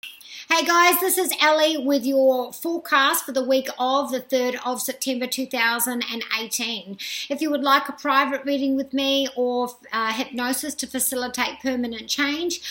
Hey guys, this is Ellie with your forecast for the week of the 3rd of September 2018. If you would like a private reading with me or hypnosis to facilitate permanent change,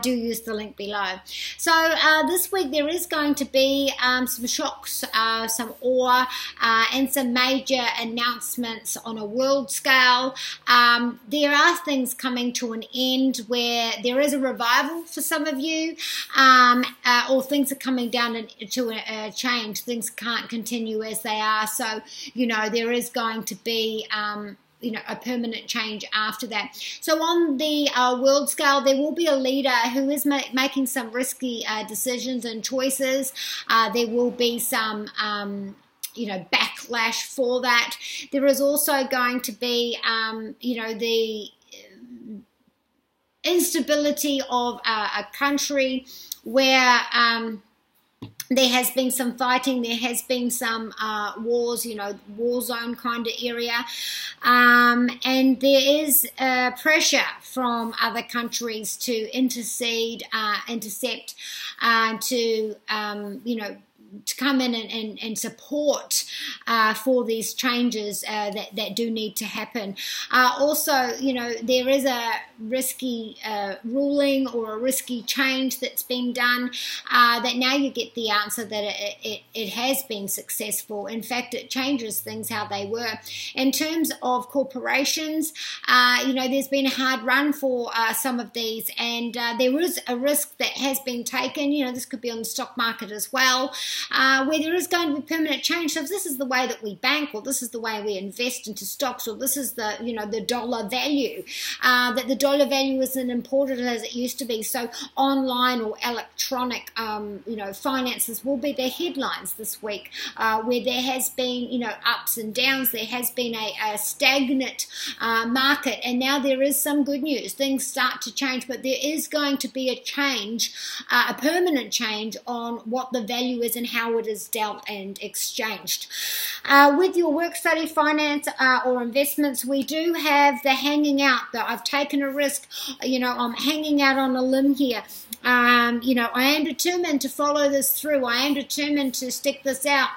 do use the link below. So this week there is going to be some shocks, some awe, and some major announcements on a world scale. There are things coming to an end where there is a revival for some of you, or things are coming down to a change. Things can't continue as they are. So, there is going to be, a permanent change after that. So on the world scale, there will be a leader who is making some risky decisions and choices. There will be some backlash for that. There is also going to be, the instability of a country where there has been some fighting, there has been some wars, war zone kind of area, and there is pressure from other countries to intercede, intercept, to come in and support for these changes that do need to happen. Also, there is a risky ruling or a risky change that's been done that now you get the answer that it has been successful. In fact, it changes things how they were. In terms of corporations, there's been a hard run for some of these, and there is a risk that has been taken. This could be on the stock market as well, where there is going to be permanent change. So if this is the way that we bank, or this is the way we invest into stocks, or this is the the dollar value, that the dollar value isn't important as it used to be. So online or electronic finances will be the headlines this week, where there has been ups and downs. There has been a stagnant market, and now there is some good news. Things start to change, but there is going to be a change, a permanent change on what the value is and how it is dealt and exchanged. With your work, study, finance, or investments, we do have the hanging out. That I've taken a risk. I'm hanging out on a limb here. I am determined to follow this through. I am determined to stick this out.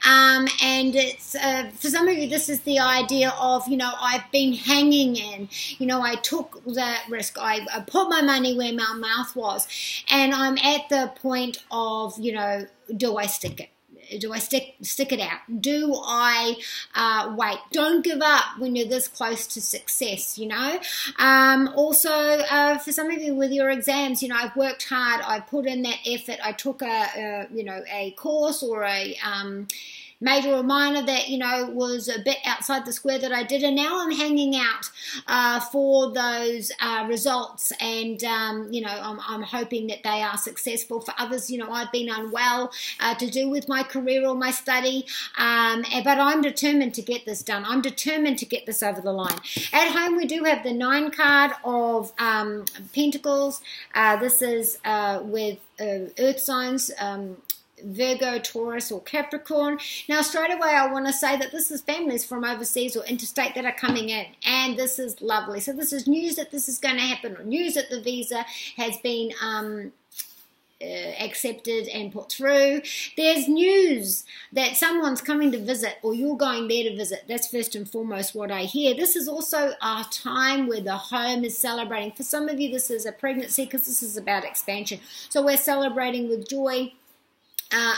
And it's for some of you, this is the idea of I've been hanging in. I took that risk. I put my money where my mouth was, and I'm at the point of do I stick it? Do I stick it out? Do I wait? Don't give up when you're this close to success, Also, for some of you with your exams, I've worked hard. I put in that effort. I took a course or a major or minor that was a bit outside the square that I did, and now I'm hanging out for those results, and I'm hoping that they are successful. For others, I've been unwell to do with my career or my study, but I'm determined to get this done. I'm determined to get this over the line. At home, we do have the 9 card of Pentacles. This is with earth signs, Virgo, Taurus, or Capricorn. Now, straight away, I want to say that this is families from overseas or interstate that are coming in, and this is lovely. So this is news that this is going to happen, or news that the visa has been accepted and put through. There's news that someone's coming to visit, or you're going there to visit. That's first and foremost what I hear. This is also a time where the home is celebrating. For some of you, this is a pregnancy, because this is about expansion. So we're celebrating with joy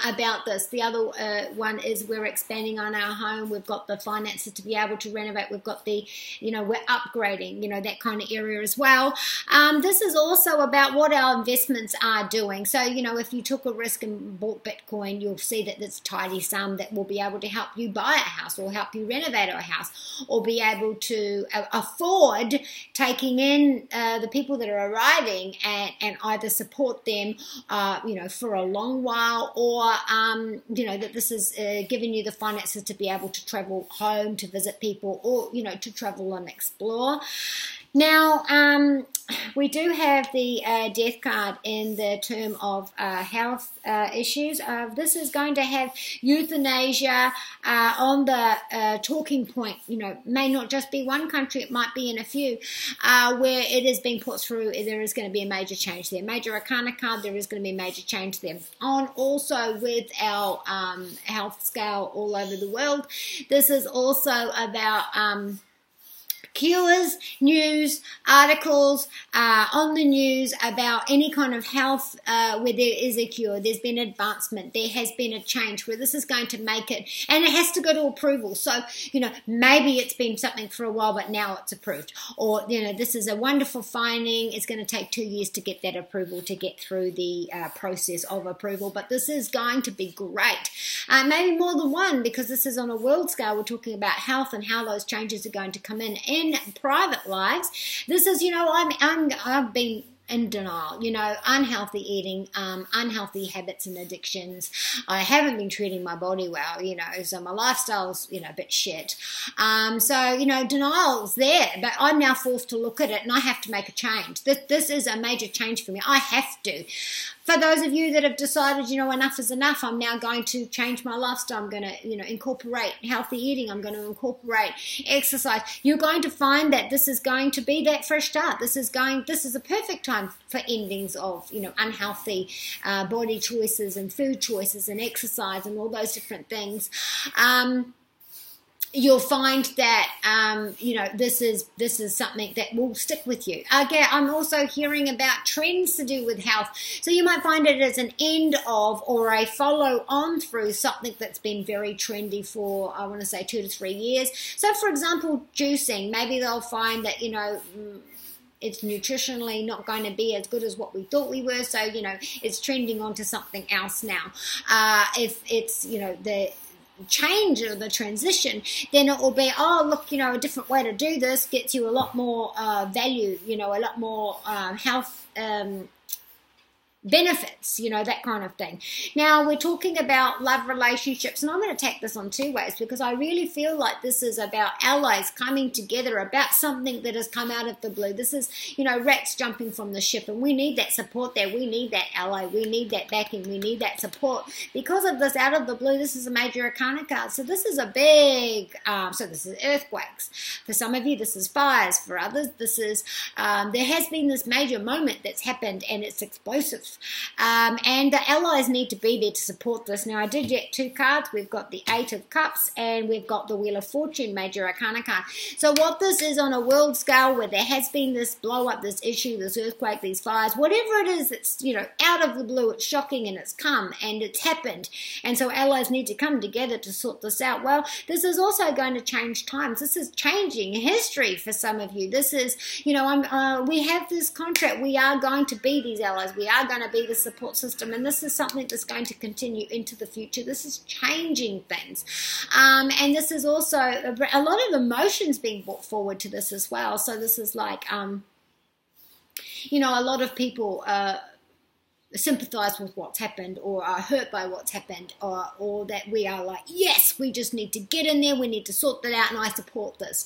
about this. The other one is we're expanding on our home. We've got the finances to be able to renovate. We've got the, we're upgrading, that kind of area as well. This is also about what our investments are doing. So, if you took a risk and bought Bitcoin, you'll see that there's a tidy sum that will be able to help you buy a house, or help you renovate a house, or be able to afford taking in the people that are arriving and either support them, for a long while, or that this is giving you the finances to be able to travel home, to visit people, or to travel and explore. Now, we do have the death card in the term of health issues. This is going to have euthanasia on the talking point. May not just be one country, it might be in a few, where it is being put through. There is going to be a major change there. Major Arcana card, there is going to be a major change there. On also with our health scale all over the world, this is also about cures, news, articles on the news about any kind of health where there is a cure. There's been advancement. There has been a change where this is going to make it, and it has to go to approval. So, maybe it's been something for a while, but now it's approved. Or, this is a wonderful finding. It's going to take 2 years to get that approval, to get through the process of approval. But this is going to be great. Maybe more than one, because this is on a world scale. We're talking about health and how those changes are going to come in private lives. This is, I've been in denial, unhealthy eating, unhealthy habits and addictions. I haven't been treating my body well, so my lifestyle's, a bit shit. Denial's there, but I'm now forced to look at it and I have to make a change. This is a major change for me. I have to. For those of you that have decided, enough is enough, I'm now going to change my lifestyle. I'm going to, incorporate healthy eating. I'm going to incorporate exercise. You're going to find that this is going to be that fresh start. This is a perfect time for endings of, unhealthy body choices and food choices and exercise and all those different things. You'll find that, this is something that will stick with you. Again, I'm also hearing about trends to do with health. So you might find it as an end of or a follow on through something that's been very trendy for, I want to say 2 to 3 years. So for example, juicing, maybe they'll find that, it's nutritionally not going to be as good as what we thought we were. So, it's trending onto something else now. If it's, the change or the transition, then it will be, a different way to do this gets you a lot more value, a lot more health benefits, that kind of thing. Now, we're talking about love relationships, and I'm going to take this on 2 ways because I really feel like this is about allies coming together about something that has come out of the blue. This is, rats jumping from the ship, and we need that support there. We need that ally. We need that backing. We need that support. Because of this out of the blue, this is a major arcana card. So this is a big, so this is earthquakes. For some of you, this is fires. For others, this is, there has been this major moment that's happened, and it's explosive. And the allies need to be there to support this. Now, I did get 2 cards. We've got the 8 of Cups and we've got the Wheel of Fortune, Major Arcana card. So what this is on a world scale where there has been this blow up, this issue, this earthquake, these fires, whatever it is that's, out of the blue, it's shocking and it's come and it's happened. And so allies need to come together to sort this out. Well, this is also going to change times. This is changing history for some of you. This is, we have this contract. We are going to be these allies. We are going to be the support system, and this is something that's going to continue into the future. This is changing things, and this is also a lot of emotions being brought forward to this as well. So this is like, a lot of people sympathize with what's happened or are hurt by what's happened, or that we are like, yes, we just need to get in there, we need to sort that out, and I support this.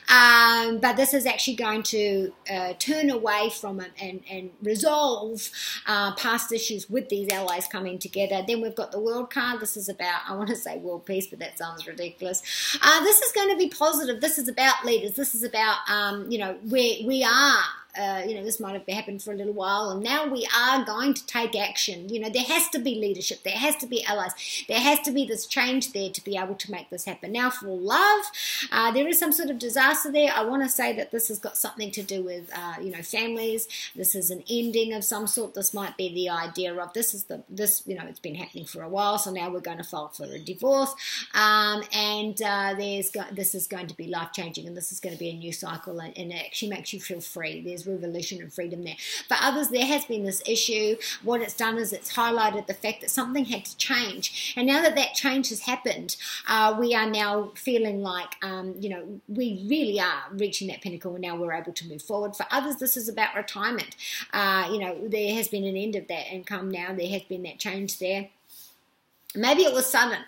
But this is actually going to turn away from it and resolve past issues with these allies coming together. Then we've got the World card. This is about, I want to say world peace, but that sounds ridiculous. This is going to be positive. This is about leaders. This is about, where we are. This might have happened for a little while, and now we are going to take action. There has to be leadership. There has to be allies. There has to be this change there to be able to make this happen. Now, for love, there is some sort of disaster there. I want to say that this has got something to do with, families. This is an ending of some sort. This might be the idea of this, it's been happening for a while, so now we're going to file for a divorce. This is going to be life-changing, and this is going to be a new cycle, and it actually makes you feel free. There's revolution and freedom there. For others, there has been this issue. What it's done is it's highlighted the fact that something had to change. And now that that change has happened, we are now feeling like, we really are reaching that pinnacle, and now we're able to move forward. For others, this is about retirement. There has been an end of that income now. There has been that change there. Maybe it was sudden.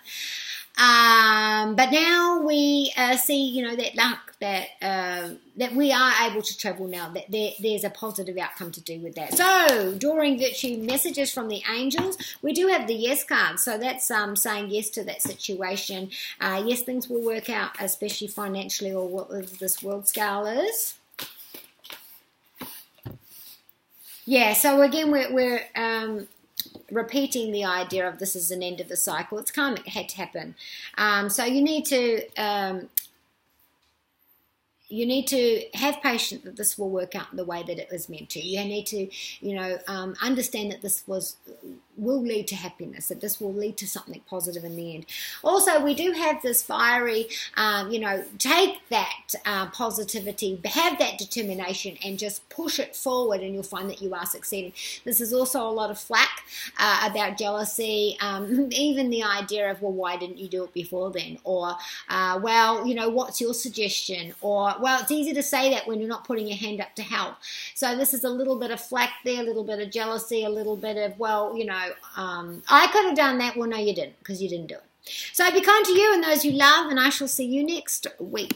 But now we see, you know, that luck, that we are able to travel now, that there's a positive outcome to do with that. So, drawing virtue messages from the angels, we do have the yes card. So that's saying yes to that situation. Yes, things will work out, especially financially, or what this world scale is. Yeah, so again, we're repeating the idea of this is an end of the cycle. It's karmic, it had to happen. So you need to have patience that this will work out in the way that it was meant to. You need to, you know, understand that this will lead to happiness, that this will lead to something positive in the end. Also, we do have this fiery, you know, take that positivity, have that determination, and just push it forward, and you'll find that you are succeeding. This is also a lot of flack about jealousy, even the idea of, well, why didn't you do it before then? Or, well, you know, what's your suggestion? Or, well, it's easy to say that when you're not putting your hand up to help. So this is a little bit of flack there, a little bit of jealousy, a little bit of, well, you know, I could have done that. Well, no, you didn't, because you didn't do it. So be kind to you and those you love, and I shall see you next week.